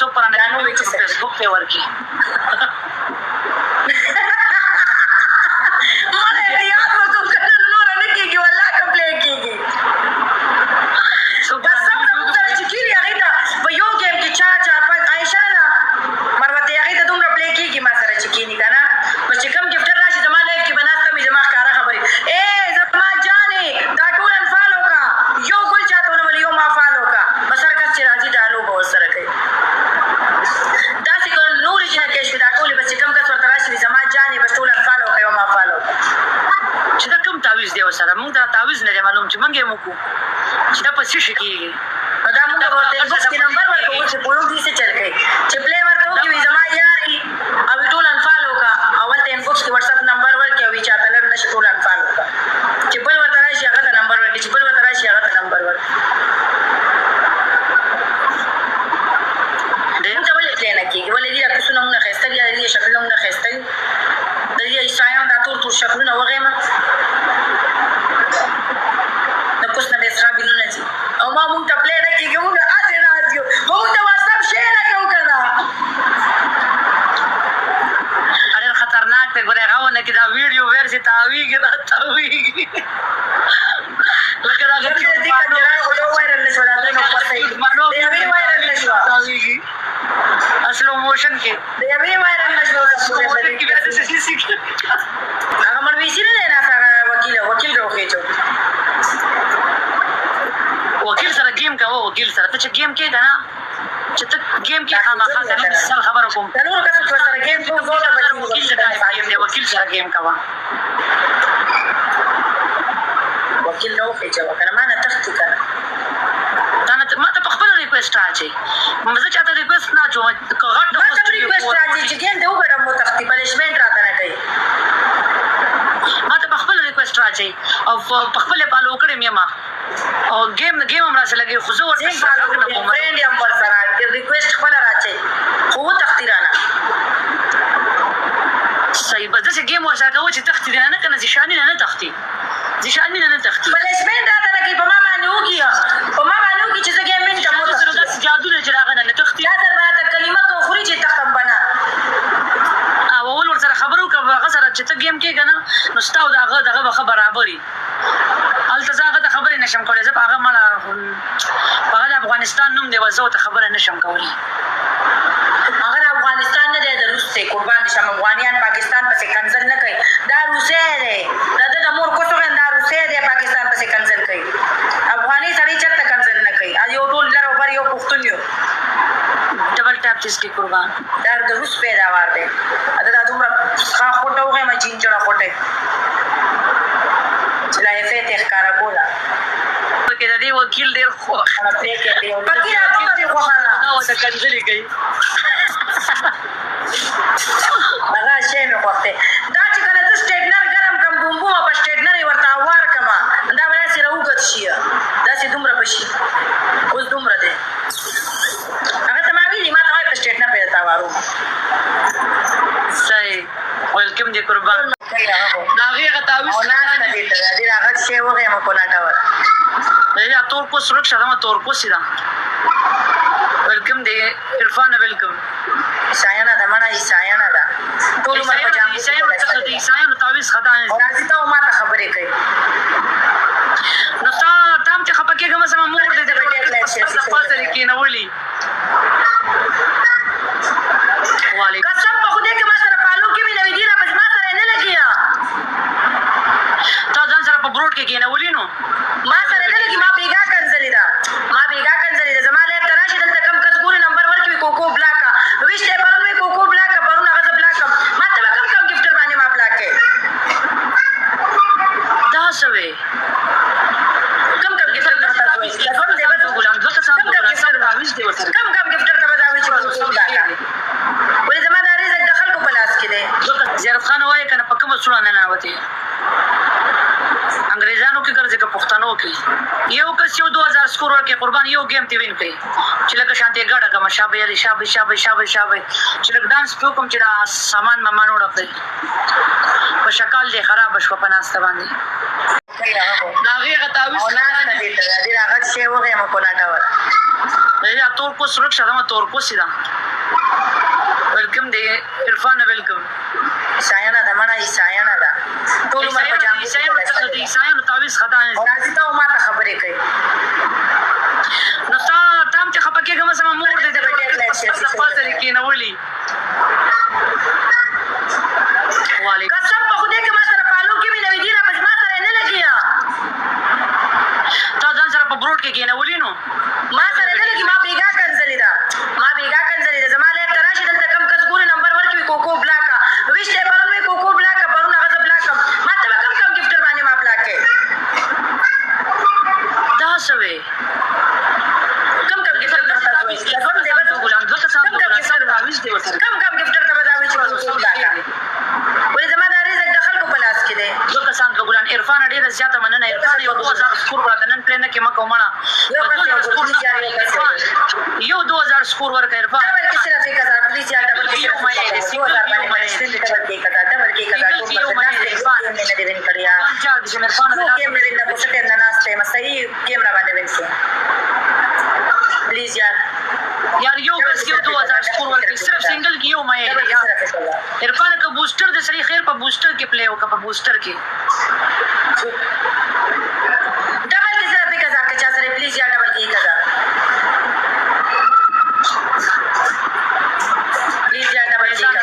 څوک پر نه فیسبوک ته ورکی سره موږ دا تعویض نه معلوم چې موږ یې وکړو چې دا په څه شي کېږي دا موږ ورته انبوکس کې نمبر ورکوو چې پویو دې څه چل کوي چې پلی ورته وکړي زما یاري او ټول انفال وکړه اول ته انبوکس کې وټساپ نمبر ورکړي او چاته لږ نشي ټول انفال وکړه چې بل ورته راشي هغه ته نمبر ورکړي چې بل ورته راشي هغه ته نمبر ورکړي موږ ته ولې پلی نه کېږي ولې دې دا کوڅونه موږ نه ښایسته دي یا د دې شکلونه موږ نه ښایسته دي د دې عیسایانو دا تور تور شکلونه وغېمه او ما مونږ ته پلی نه کېږي مونږ هسې ناست یو خو مونږ ته واتساپ شی نه کوو که نه ډېر خطرناک دی ګورې هغه ونه کې دا ویډیو ورسې تاویږي را تاویږي لکه دا وایرل نه شوه دا وایرل نه شوه سلو موشن کې د یوې وایرل نه شوه هغه منویسي نه دی ناست هغه وکیل راوخېچو وکیل سره گیم کوه وکیل سره ته چې گیم کې ده نه چې ته گیم کې خامخا ته نو مثال خبره کوم د نورو کسو چې ورسره گیم کوو زه ورته وکیل سره گیم کوه وکیل راوخېچوه که نه ما نه تښتي که نه ما ته په خپله ریکویسټ راځي زه چاته ریکویسټ نه اچوم ما ته ریکویسټ راځي چې گیم دې وګټم وتښتي پنشمنټ راته نه کوي ما ته په خپله ریکویسټ راځي او په خپلې فالو کړې یم او گیم هم راسه لګي خو زه ورته فرینډ یم ورسره ریکویسټ خپله راچوي خو وتښتي رانه صحیح بس داسې گیم ورسره کوو چې تښتي دی نه که نه زیشاني نه تښتي زیشاني نه تښتي پنشمنټ راته نه کوي په ما باندې وکړي په ما باندې وکړي چې زه گیم وینټم وتښتي داسې جادو دی چې هغه نه تښتي دا در به راته کلمه که وخوري چې تښتم به نه اول ورسره خبرې وکړه هغه سره چې ته گیم کېږه نه نو ستا او د هغه دغه به ښه برابر وي هلته زه هغه ته خبرې نه شم کولی زه په هغه مړه هغه د افغانستان نوم دی زه ورته خبره نه شم کولی هغه د افغانستان نه دی د روس دی قربان دي شم افغانیان پاکستان پسې کنځل نه کوي دا روسی دی د ده د مور کوڅوغین دا روسی دی پاکستان پسې کنځل کوي افغاني سړی چېرته کنځل نه کوي یو ټول لر او بر یو پښتون یو ډبل ټاپ چیز کې قربان دا د روس پیداوار دی دا دومره ښه خوټه وغېمه جینجړه خوټه چې لا یې فیت یې ښکاره کوله کې د دې وکیل ډېر خوښ وکیل هغه دې خوښه ده ورته کنځلې کوي هغه شی مې خوښ دی دا چې کله زه سټیټنر ګرم کړم بومبومه په سټیټنر یې ورته هوار کړمه دا به داسې راوګد شي داسې دومره به شي اوس دومره دی هغه ته ما ویلي ما ته وایي په سټیټنر به درته هواروم صحیح ویلکم دی قربان د هغې هغه تعویض او ناسته دې ته د دې هغه شی وغېمه کوناټوله یا تورپوس رخصه ده تورپوسي ده ویلکم دی عرفان ویلکم عیسایانه ده مړه عیسایانه ده ټول عمر په جامو د عیسایانو تعویض خطا نه راځي ته ما ته خبرې کوي نو تا هم چې خفه کېږم زما مور دې د پاسه دې کېنولي قسم په خدای که ما سره فالو کې وي نوې دي را پسې ما سره یې نه لګي تا ځان سره په بروډ کې کېنولي نو ما سره نه لګي ما بېګا کنځلې ده ما بېګا کنځلې ده زما لایف ته راشي دلته کم کس ګوري نمبر ورکوي کوکو بلاکه ویش دی پرون وایي کوکو بلاکه پرون هغه زه بلاک کړم ما ته به کم ګفټر باندې ما بلاک کړې دا څه وې کم ګفټر ته به تاسو وایي کم ګفټر ته به دا وایي چې کوکو بلاکه ولې زما دا رزق د خلکو په لاس کې دی زیارت خان وایي که نه په کومه سوړه نه ننوتې انګریزانو کې ګرځي که پښتنو کې یو کس یو 2000 سکور ورکړي قربان یو گیم ته وین کوي چې لکه شانتې ګډه کړم شابه یاري شابه چې لږ ډانس پې وکړم چې دا سامان ممان وړه کړي په شکل دې خرابه شوه په ناسته باندې د هغې هغه تعویض او ناسته دې ته د دې هغه شی وغېمه کوناټوله یا تور پوست رکشه ده ما تور پوستی ده ویلکم دی عرفان ویلکم عیسایانه ده مړه عیسایانه ده ټول عمر په جامو کې عیسایانو تعویض خطا نه راځي ته ماته خبرې کوي نو تام چې خپه کېږم سم مور دې د پاسه کېنولي وعلیکم قسم په خدای کې ما سره پالو کې مې نوې دي را بس ما سره نه لګیا تا ځان سره په بروډ کې کېنولي نو ما سره نه لګي ما بیګا کنځلې ده زما له تراشي دلته کم کس ګوري نمبر ورکوي کوکو بلاکا ویشته پرون وی کوکو بلاکا پرون هغه بلاکا ما ته کم گفټر باندې ما بلاکې دا سوي کم گفټر ته تاسو کوم دی به ګلان دوه کسان تعویض دی ورته کم گفټر ته بداوي چې کوکو بلاکا ولې زما د رزق د خلکو په لاس کې دی دوه کسان ګلان عرفان ډېر زیاته مننه عرفان یو 2000 سکور ورته نن پرې نه کې مکو مړه یو 2000 سکور ورکړ عرفان ډبل کې صرف 1000 پلیز یا ډبل کې 2000 باندې ډبل کې 1000 ټول عرفان نه دی وین کړیا چا د عرفان نو گیم نه نه پوسټ نه ناشته ما صحیح گیم را باندې وینسو پلیز یار یو کس یو 2000 سکور ورکړ صرف سنگل کې یو مې یار عرفان کا بوسټر د سړي خیر په بوسټر کې پلی او کا په بوسټر کې ډبل کې صرف 1000 کا چا سره پلیز یا ډبل کې 1000 پلیز یا ډبل کې 1000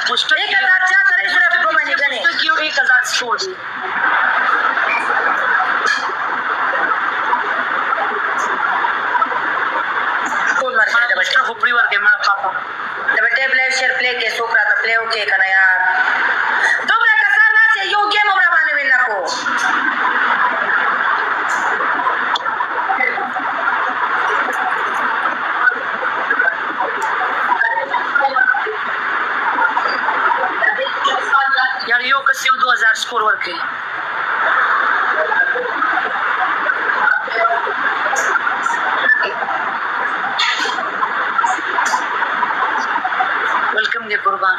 بوسټر 1000 چا سره صرف په باندې غني کې 1000 سکور دی بچا خپري ورکه ما پاپا د بټې بلې شیر پلی کې سوکرا ته پلی وکي کنه یار دومره کسان نه یو گیم عمر باندې وینا کو یار یو کس یو 2000 سکور ورکه ویلکم دی قربان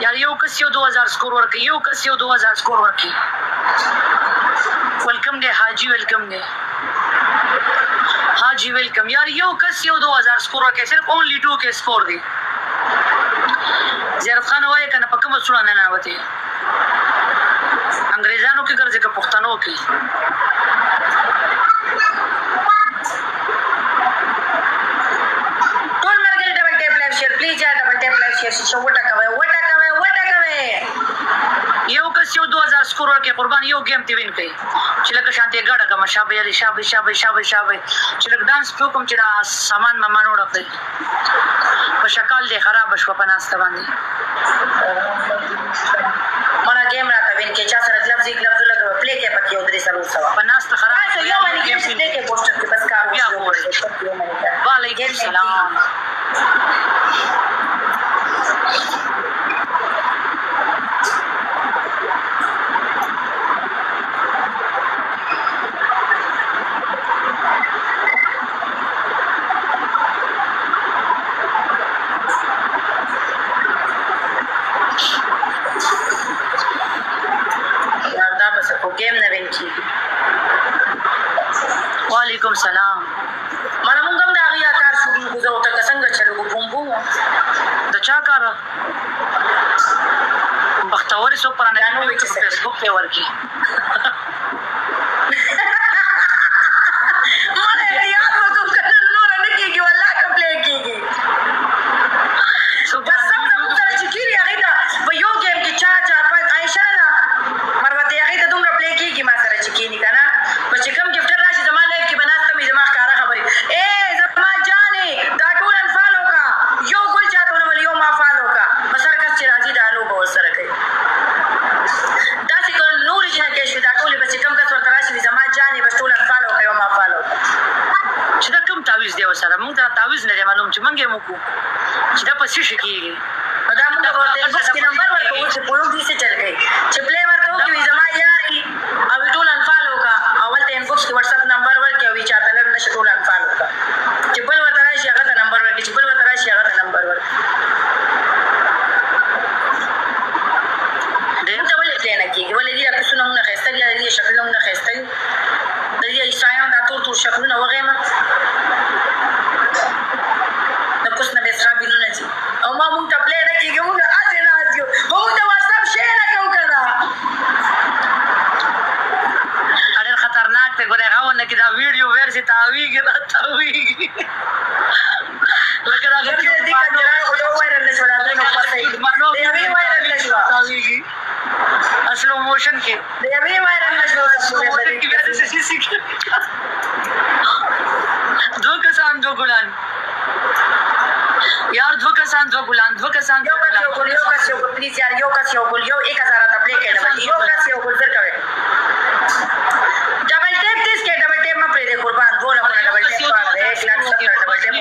یار یو کس یو 2000 سکور ورکړي یو کس یو 2000 سکور ورکړي ویلکم دی حاجی ویلکم دی حاجی ویلکم یار یو کس یو 2000 سکور ورکړي صرف اونلی 2 کې سکور دی زیارت خان وایي کنه په کوم څوړه نه راوته انګريزانو کې ګرځي که پښتنو کې ټول مرګ ډبل ټیپ لایف شیر پلیز یا ډبل ټیپ لایف شیر شو وټا کوي یو کس یو 2000 سکور ورکړي قربان یو گیم تی وین کوي چې لکه شانتي ګډه کوم شابه علي شابه چې لکه ډانس په کوم چې سامان ممان وړه په شکل دی خراب شو په ناست باندې مړه گیم راته وین کې چا سره لفظي لګو پلی کې پکې ودري سلو سوا په ناست خراب یو باندې گیم پلی کې پوسټر کې بس کار بیا وعلیکم السلام وعلیکم السلام مړه مونږ هم دا غیا کار شروع کوو ته څنګه چلو بوم بوم د چا کار بختوري سو پرانه نو چې فیسبوک په ورکی مړه یاد وکړه کنه نور نه کیږي والله کمپلی کیږي بس سم سره چې کیږي هغه دا په یو گیم کې چا پات عائشہ نه مروته هغه ته دومره پلی کیږي ما سره چې کینی کنه په چې کم گفټر راشي زما لایف کې بناسته مې زما کار خبرې زما جانې دا ټول انفالو کا یو ګل چاته نو یو ما فالو کا بسر کس چې راځي دا لو به سره کوي دا چې نور چې نه کې شو دا ټول به چې کم کس ورته راشي زما جانې بس ټول انفالو کوي ما فالو چې دا کوم تعویض دی وسره مونږ ته تعویض نه معلوم چې مونږ یې مکو چې دا پسې شي کیږي دا موږ ورته چې نمبر ورکو چې پوره دې څه چل گئی چې پلی ورته کې زما یاري او ټول انفالو کا اول ته انبوکس کې واتس اپ نمبر دې شکلونه ښایسته دي د دې عیسایانو دا تور تور شکلونه وغېمه د کوس نه بېڅ قابلونه دي او ما مونږ ته پلی نه کېږي مونږ هسې ناست یو خو مونږ ته واتساپ شی نه کوو که نه ډېر خطرناک دی ګورې هغه ونه کې دا ویډیو ورسې تاویږي را تاویږي لکه دا دې کنجران خو یو وایرل نه شوه دا دوی نو پته یي د یوې وایرل نه شوه تاویږي سلو موشن کې د یوې وایرل نه شوه دو کسان دو ګلان یار دو کسان دو ګلان یو کس یو ګل پلیز یار یو کس یو ګل یو 1000 ته پلی کړه یو کس یو ګل زر کوي ډبل ټیپ دیس کې ډبل ټیپ ما پرې دې قربان بوله ډبل ټیپ پر 1 लाख 70 ډبل ټیپ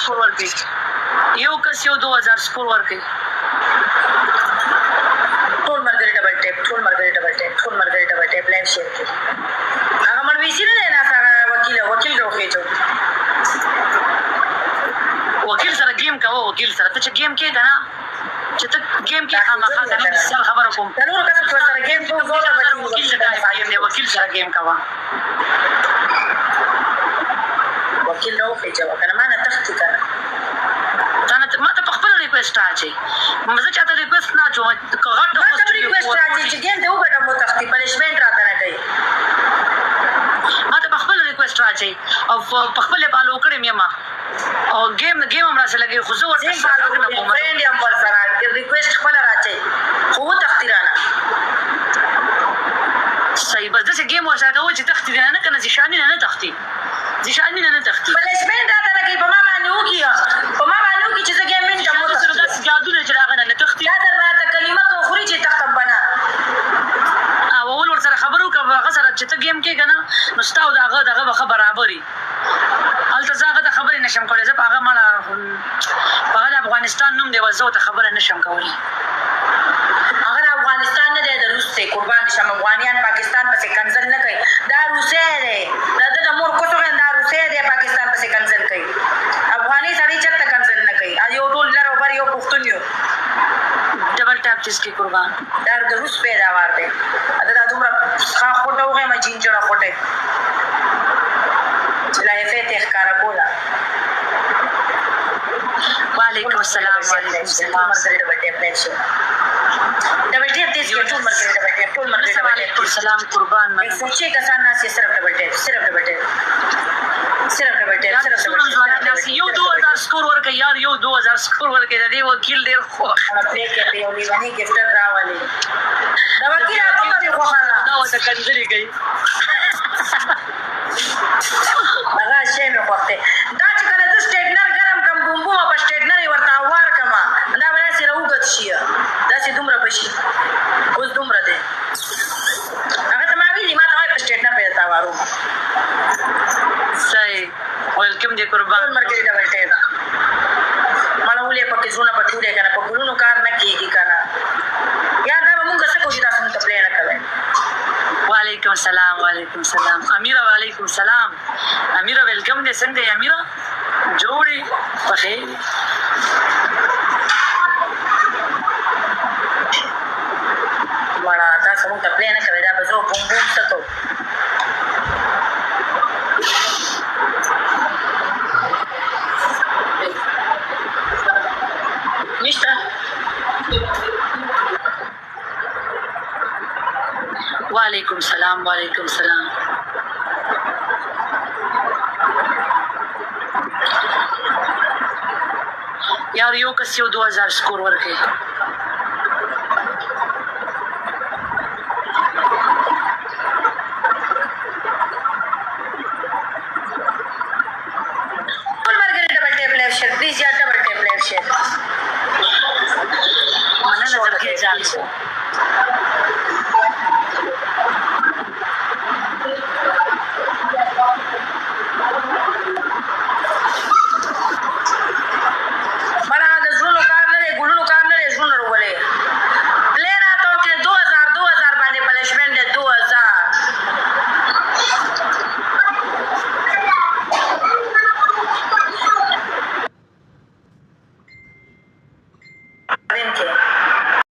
سکور ورکړي یو کس یو 2000 سکور ورکړي ټول مرګري ډبل ټیپ لایو شیر کې هغه منویسي نه دی ناس هغه وکیل روخېچو وکیل سره گیم کوو وکیل سره ته چې گیم کې کنه چې ته گیم کې خامخا د مثال خبره کوم د نور کس سره گیم کوو زوړه وکیل سره گیم کوه وکیل روخېچو کنه ما نه تختی کنه ما ته په خپل ریکوست راځي مزه چاته ریکوست نه چوم غټ ما ته ریکوست راځي چې ګیم ته وګټم مو تختی پنشمنت راته نه کوي ما ته په خپل ریکوست راځي او په خپل بالو کړم یم او گیم هم راځي لګي خو زه ورته فرند یم ور سره ریکوست خپل راځي خو تختی رانه صحیح بس دغه گیم وسه کوي چې تختی نه کنه ځشانی نه تختی پنشمنت راته نه کوي په ما باندې وکړي چې زه ګیم من کوم تاسو جادو نه چراغ نه تختی دا درته کلمه کو خوري چې تختم بنا او اول ور سره خبرو کوم هغه سره چې ته گیم کې کنه نو ستاو دغه به برابرۍ الته زاغه د خبرې نشم کولای زه هغه مړه هغه افغانستان نوم دی وزو ته خبره نشم کولای هغه افغانستان نه دی د روس ته قربان شم افغانیان پاکستان پسې کنزل نه کوي دا روسي دی د مور کوڅو دا روسي دی پاکستان پسې کنزل کوي افغاني سړی چرته کنزل نه کوي یو ټول لر اوبر یو پښتون یو ډبل ټاپ چیز کې قربان دا د روس پیداوار دی دا دومره ښه خوټه وغېمه جینجړه خوټه چې لا یې فیته ښکاره کوله وعلیکم السلام ډبل ټیپ دیس کې ټول مرګري ډبل ټیپ وعلیکم السلام قربان من 106 کسان ناس یې صرف ډبل ټیپ یو 2000 سکور ورکړي یار یو 2000 سکور ورکړي د دې وکیل ډېر خو پلی کې یو لیوانی ګفټر راولي دا وکیل هغه په خوخه دا وته کنځلي کوي هغه شی مې خوښته دا چې کله زه سټیټنر ګرم کم بومبومه په سټیټنر یې ورته وار کړمه دا به داسې راوګد شي داسې دومره بشي اوس دومره دی هغه ته ما ویلي ما ته وایي په سټیټنر به درته واروم صحیح ویلکم دی قربان مرګري ډبل ټیپ مړه ولې پکې زونه پټولې کنه په ګلونو کار نه کیږي کنه یار دا موږ څه کوشش تاسو ته پلی نه کوي وعلیکم السلام امیره وعلیکم السلام امیره ویلکم دې څنګه یې امیره جوړي بخیر مړه تاسو موږ ته پلی نه کوي دا به زه بوم څه کوم نشته وعلیکم السلام یار یو کس یو 2000 سکور ورکړي پلیز یا ډبل ټیپ لایو شیر مننه درکې ځان